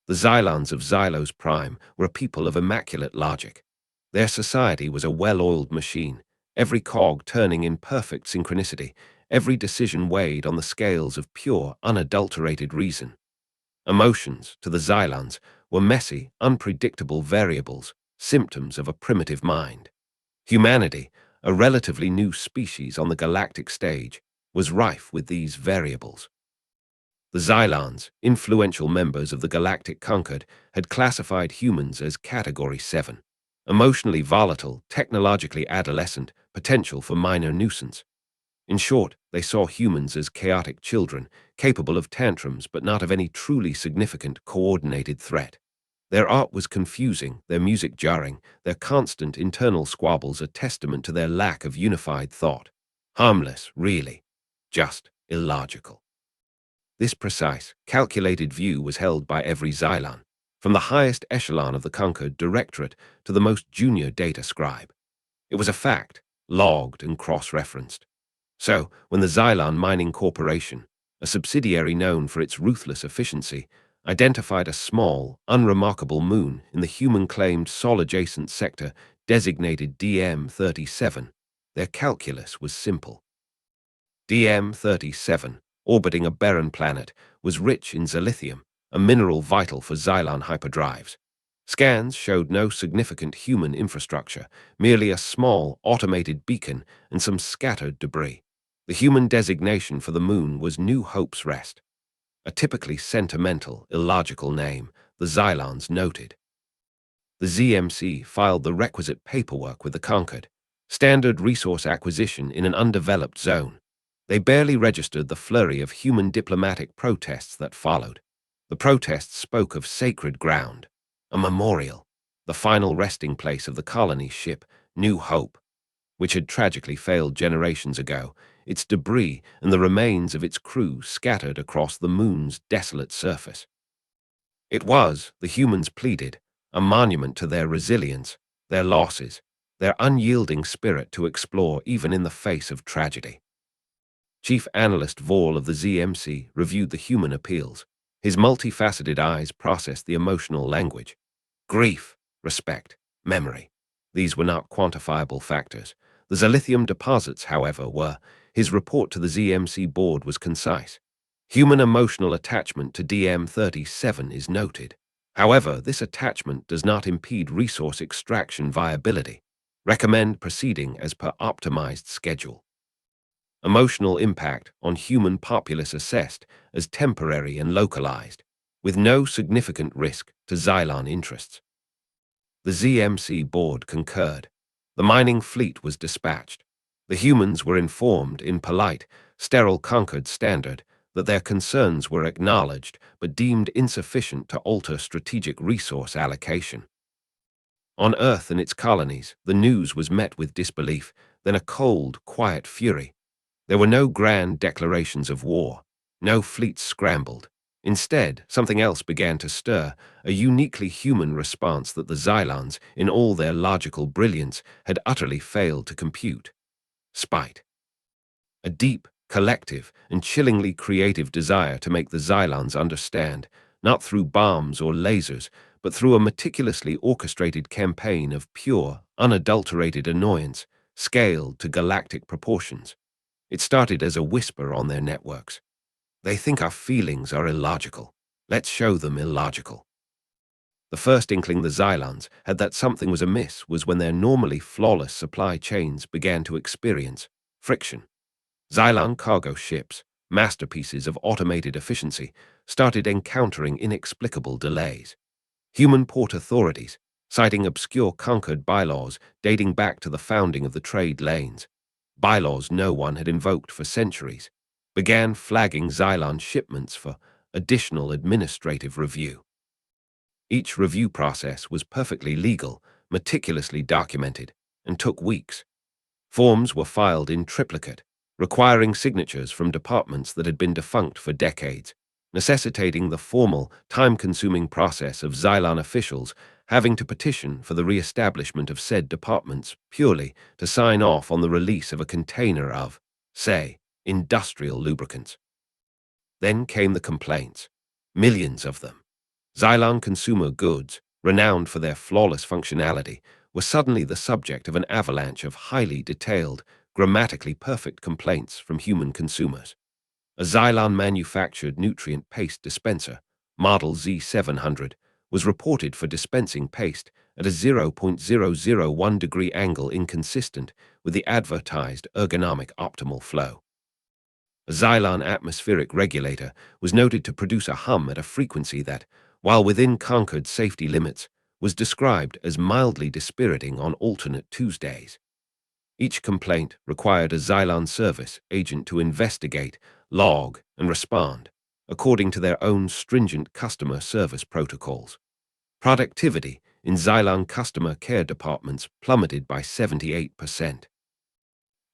The Xylons of Xylo's prime were a people of immaculate logic. Their society was a well-oiled machine, every cog turning in perfect synchronicity, every decision weighed on the scales of pure, unadulterated reason. Emotions, to the Xylons, were messy, unpredictable variables, symptoms of a primitive mind. Humanity, a relatively new species on the galactic stage, was rife with these variables. The Xylons, influential members of the Galactic Concord, had classified humans as Category 7. Emotionally volatile, technologically adolescent, potential for minor nuisance. In short, they saw humans as chaotic children, capable of tantrums but not of any truly significant, coordinated threat. Their art was confusing, their music jarring, their constant internal squabbles a testament to their lack of unified thought. Harmless, really. Just illogical. This precise, calculated view was held by every Xylon, from the highest echelon of the Concord Directorate to the most junior data scribe. It was a fact, logged and cross-referenced. So, when the Xylon Mining Corporation, a subsidiary known for its ruthless efficiency, identified a small, unremarkable moon in the human-claimed Sol-adjacent sector designated DM-37, their calculus was simple. DM-37, orbiting a barren planet, was rich in zilithium, a mineral vital for Xylon hyperdrives. Scans showed no significant human infrastructure, merely a small, automated beacon and some scattered debris. The human designation for the moon was New Hope's Rest. A typically sentimental, illogical name, the Xylons noted. The ZMC filed the requisite paperwork with the Concord, standard resource acquisition in an undeveloped zone. They barely registered the flurry of human diplomatic protests that followed. The protests spoke of sacred ground, a memorial, the final resting place of the colony ship, New Hope, which had tragically failed generations ago, its debris and the remains of its crew scattered across the moon's desolate surface. It was, the humans pleaded, a monument to their resilience, their losses, their unyielding spirit to explore even in the face of tragedy. Chief Analyst Vall of the ZMC reviewed the human appeals. His multifaceted eyes processed the emotional language. Grief, respect, memory. These were not quantifiable factors. The zilithium deposits, however, were. His report to the ZMC board was concise. Human emotional attachment to DM-37 is noted. However, this attachment does not impede resource extraction viability. Recommend proceeding as per optimized schedule. Emotional impact on human populace assessed as temporary and localized, with no significant risk to Xylon interests. The ZMC board concurred. The mining fleet was dispatched. The humans were informed in polite, sterile Concord standard that their concerns were acknowledged but deemed insufficient to alter strategic resource allocation. On Earth and its colonies, the news was met with disbelief, then a cold, quiet fury. There were no grand declarations of war, no fleets scrambled. Instead, something else began to stir, a uniquely human response that the Xylons, in all their logical brilliance, had utterly failed to compute. Spite. A deep, collective, and chillingly creative desire to make the Xylons understand, not through bombs or lasers, but through a meticulously orchestrated campaign of pure, unadulterated annoyance, scaled to galactic proportions. It started as a whisper on their networks. They think our feelings are illogical. Let's show them illogical. The first inkling the Xylons had that something was amiss was when their normally flawless supply chains began to experience friction. Xylon cargo ships, masterpieces of automated efficiency, started encountering inexplicable delays. Human port authorities, citing obscure Concord bylaws dating back to the founding of the trade lanes, bylaws no one had invoked for centuries, began flagging Xylon shipments for additional administrative review. Each review process was perfectly legal, meticulously documented, and took weeks. Forms were filed in triplicate, requiring signatures from departments that had been defunct for decades, necessitating the formal, time-consuming process of Xylon officials having to petition for the re-establishment of said departments purely to sign off on the release of a container of, say, industrial lubricants. Then came the complaints, millions of them. Xylon consumer goods, renowned for their flawless functionality, were suddenly the subject of an avalanche of highly detailed, grammatically perfect complaints from human consumers. A Xylon-manufactured nutrient paste dispenser, model Z700, was reported for dispensing paste at a 0.001 degree angle inconsistent with the advertised ergonomic optimal flow. A Xylon atmospheric regulator was noted to produce a hum at a frequency that, while within conquered safety limits, was described as mildly dispiriting on alternate Tuesdays. Each complaint required a Xylon service agent to investigate, log, and respond, according to their own stringent customer service protocols. Productivity in Xylon customer care departments plummeted by 78%.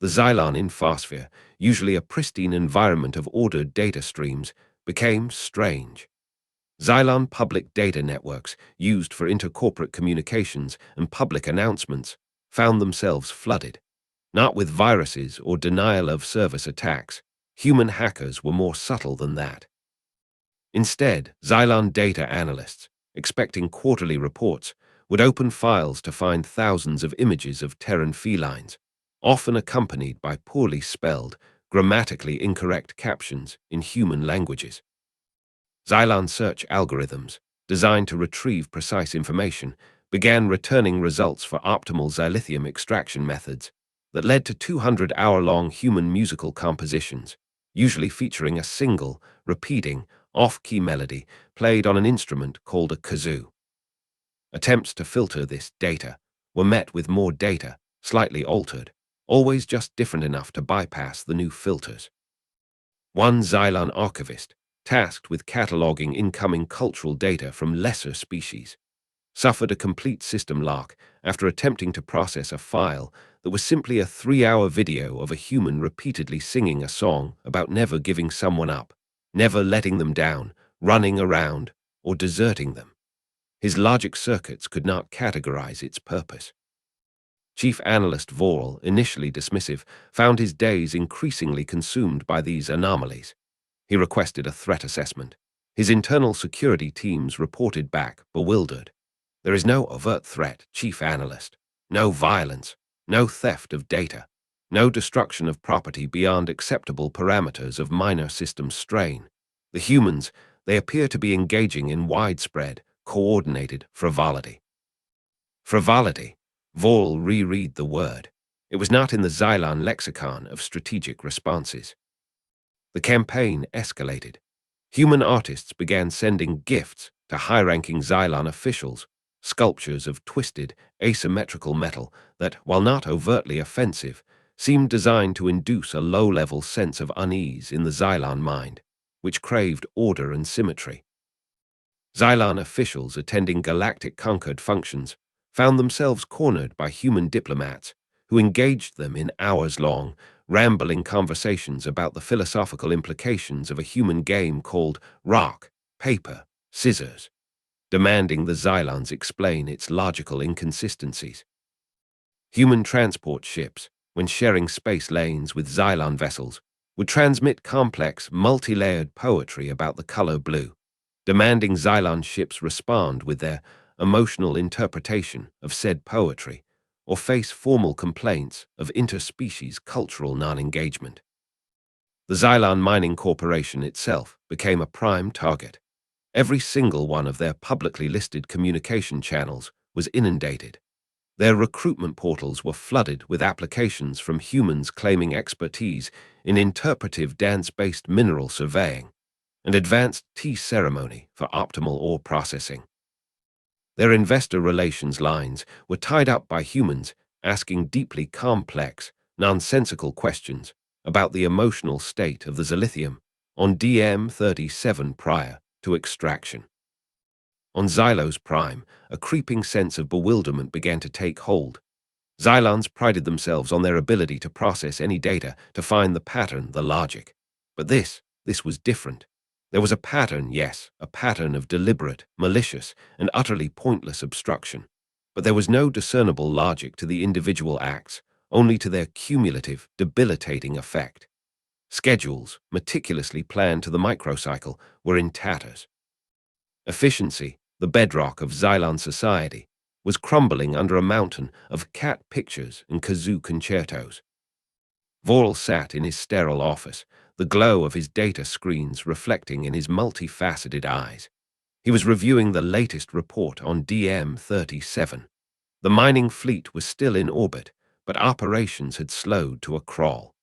The Xylon infosphere, usually a pristine environment of ordered data streams, became strange. Xylon public data networks, used for intercorporate communications and public announcements, found themselves flooded. Not with viruses or denial-of-service attacks. Human hackers were more subtle than that. Instead, Xylon data analysts, expecting quarterly reports, would open files to find thousands of images of Terran felines, often accompanied by poorly spelled, grammatically incorrect captions in human languages. Xylon search algorithms, designed to retrieve precise information, began returning results for optimal xylithium extraction methods that led to 200-hour-long human musical compositions, usually featuring a single, repeating, off-key melody played on an instrument called a kazoo. Attempts to filter this data were met with more data, slightly altered, always just different enough to bypass the new filters. One Xylon archivist, tasked with cataloging incoming cultural data from lesser species, suffered a complete system lock after attempting to process a file that was simply a 3-hour video of a human repeatedly singing a song about never giving someone up, never letting them down, running around, or deserting them. His logic circuits could not categorize its purpose. Chief Analyst Vorl, initially dismissive, found his days increasingly consumed by these anomalies. He requested a threat assessment. His internal security teams reported back, bewildered. There is no overt threat, Chief Analyst. No violence. No theft of data. No destruction of property beyond acceptable parameters of minor system strain. The humans, they appear to be engaging in widespread, coordinated frivolity. Frivolity. Vorl reread the word. It was not in the Xylon lexicon of strategic responses. The campaign escalated. Human artists began sending gifts to high-ranking Xylon officials, sculptures of twisted, asymmetrical metal that, while not overtly offensive, seemed designed to induce a low-level sense of unease in the Xylon mind, which craved order and symmetry. Xylon officials attending galactic conquered functions found themselves cornered by human diplomats who engaged them in hours-long, rambling conversations about the philosophical implications of a human game called rock, paper, scissors, demanding the Xylons explain its logical inconsistencies. Human transport ships, when sharing space lanes with Xylon vessels, would transmit complex, multi-layered poetry about the color blue, demanding Xylon ships respond with their emotional interpretation of said poetry, or face formal complaints of interspecies cultural non-engagement. The Xylon Mining Corporation itself became a prime target. Every single one of their publicly listed communication channels was inundated. Their recruitment portals were flooded with applications from humans claiming expertise in interpretive dance-based mineral surveying and advanced tea ceremony for optimal ore processing. Their investor relations lines were tied up by humans asking deeply complex, nonsensical questions about the emotional state of the xylithium on DM-37 prior to extraction. On Xylos Prime, a creeping sense of bewilderment began to take hold. Xylons prided themselves on their ability to process any data to find the pattern, the logic. But this was different. There was a pattern, yes, a pattern of deliberate, malicious, and utterly pointless obstruction. But there was no discernible logic to the individual acts, only to their cumulative, debilitating effect. Schedules, meticulously planned to the microcycle, were in tatters. Efficiency, the bedrock of Xylon society, was crumbling under a mountain of cat pictures and kazoo concertos. Vorl sat in his sterile office, the glow of his data screens reflecting in his multifaceted eyes. He was reviewing the latest report on DM-37. The mining fleet was still in orbit, but operations had slowed to a crawl.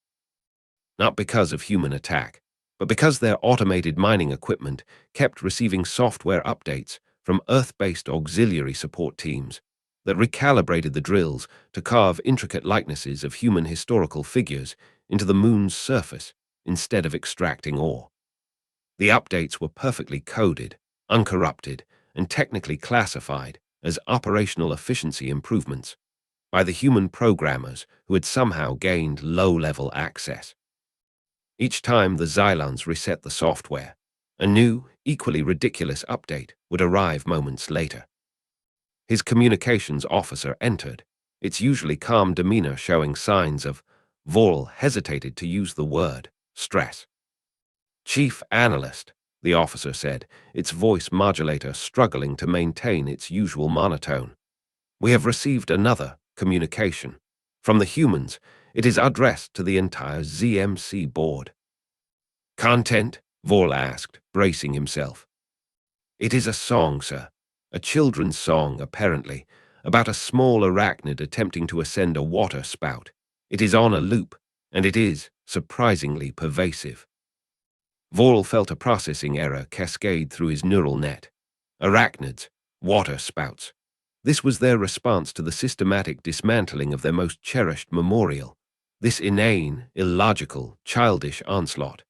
Not because of human attack, but because their automated mining equipment kept receiving software updates from Earth-based auxiliary support teams that recalibrated the drills to carve intricate likenesses of human historical figures into the moon's surface instead of extracting ore. The updates were perfectly coded, uncorrupted, and technically classified as operational efficiency improvements by the human programmers who had somehow gained low-level access. Each time the Xylons reset the software, a new, equally ridiculous update would arrive moments later. His communications officer entered, its usually calm demeanor showing signs of Vorl hesitated to use the word stress. "Chief Analyst," the officer said, its voice modulator struggling to maintain its usual monotone. "We have received another communication. From the humans, it is addressed to the entire ZMC board." "Content?" Vorl asked, bracing himself. "It is a song, sir. A children's song, apparently, about a small arachnid attempting to ascend a water spout. It is on a loop, and it is surprisingly pervasive." Vorl felt a processing error cascade through his neural net. Arachnids, water spouts. This was their response to the systematic dismantling of their most cherished memorial, this inane, illogical, childish onslaught.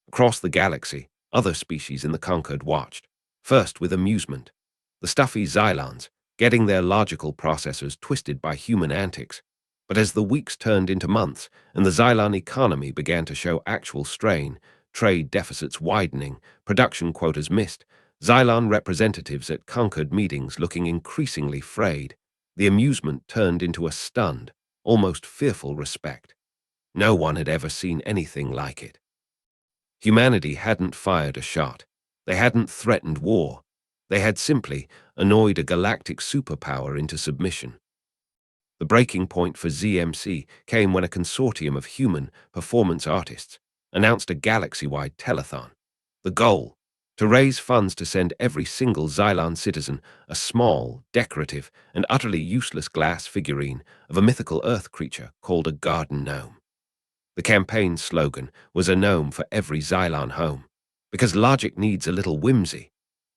Across the galaxy, other species in the Concord watched, first with amusement. The stuffy Xylons, getting their logical processors twisted by human antics. But as the weeks turned into months and the Xylon economy began to show actual strain, trade deficits widening, production quotas missed, Xylon representatives at Concord meetings looking increasingly frayed, the amusement turned into a stunned, almost fearful respect. No one had ever seen anything like it. Humanity hadn't fired a shot. They hadn't threatened war. They had simply annoyed a galactic superpower into submission. The breaking point for ZMC came when a consortium of human performance artists announced a galaxy-wide telethon. The goal: to raise funds to send every single Xylon citizen a small, decorative, and utterly useless glass figurine of a mythical Earth creature called a garden gnome. The campaign's slogan was "a gnome for every Xylon home," because logic needs a little whimsy.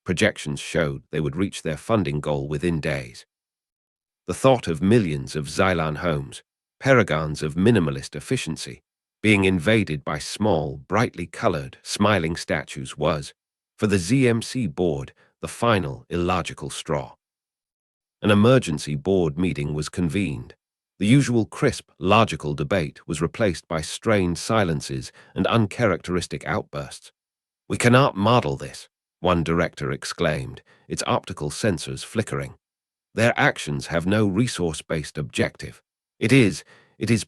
Projections showed they would reach their funding goal within days. The thought of millions of Xylon homes, paragons of minimalist efficiency, being invaded by small, brightly colored, smiling statues was, for the ZMC board, the final illogical straw. An emergency board meeting was convened. The usual crisp, logical debate was replaced by strained silences and uncharacteristic outbursts. "We cannot model this," one director exclaimed, its optical sensors flickering. "Their actions have no resource-based objective. It is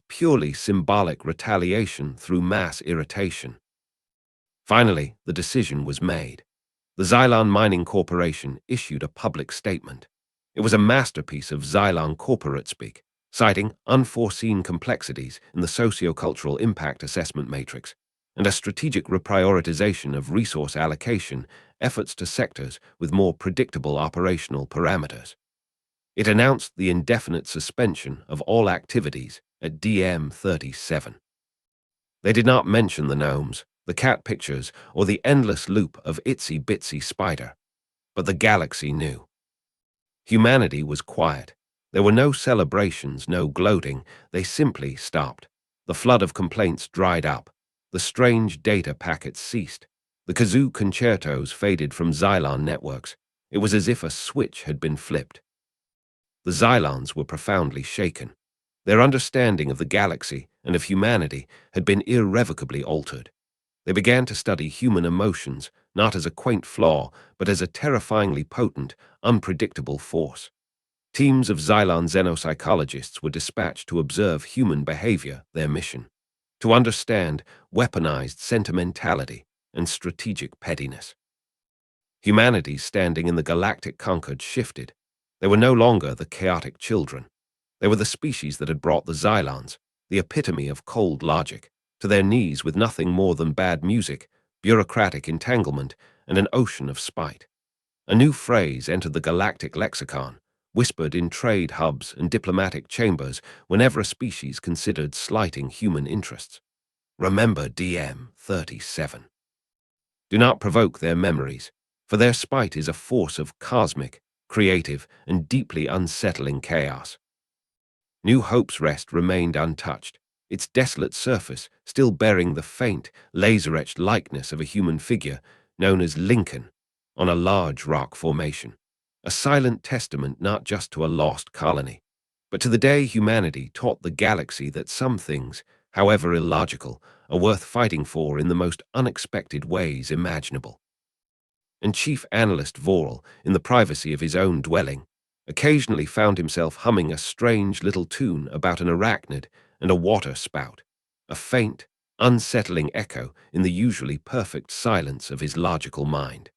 purely symbolic retaliation through mass irritation." Finally, the decision was made. The Xylon Mining Corporation issued a public statement. It was a masterpiece of Xylon corporate speak, citing unforeseen complexities in the socio-cultural impact assessment matrix and a strategic reprioritization of resource allocation efforts to sectors with more predictable operational parameters. It announced the indefinite suspension of all activities at DM-37. They did not mention the gnomes, the cat pictures, or the endless loop of itsy-bitsy spider, but the galaxy knew. Humanity was quiet. There were no celebrations, no gloating. They simply stopped. The flood of complaints dried up. The strange data packets ceased. The kazoo concertos faded from Xylon networks. It was as if a switch had been flipped. The Xylons were profoundly shaken. Their understanding of the galaxy and of humanity had been irrevocably altered. They began to study human emotions, not as a quaint flaw, but as a terrifyingly potent, unpredictable force. Teams of Xylon xenopsychologists were dispatched to observe human behavior, their mission, to understand weaponized sentimentality and strategic pettiness. Humanity's standing in the galactic concord shifted. They were no longer the chaotic children. They were the species that had brought the Xylons, the epitome of cold logic, to their knees with nothing more than bad music, bureaucratic entanglement, and an ocean of spite. A new phrase entered the galactic lexicon, whispered in trade hubs and diplomatic chambers whenever a species considered slighting human interests. Remember DM-37. Do not provoke their memories, for their spite is a force of cosmic, creative, and deeply unsettling chaos. New Hope's Rest remained untouched, its desolate surface still bearing the faint, laser-etched likeness of a human figure known as Lincoln on a large rock formation, a silent testament not just to a lost colony, but to the day humanity taught the galaxy that some things, however illogical, are worth fighting for in the most unexpected ways imaginable. And Chief Analyst Vorl, in the privacy of his own dwelling, occasionally found himself humming a strange little tune about an arachnid and a water spout, a faint, unsettling echo in the usually perfect silence of his logical mind.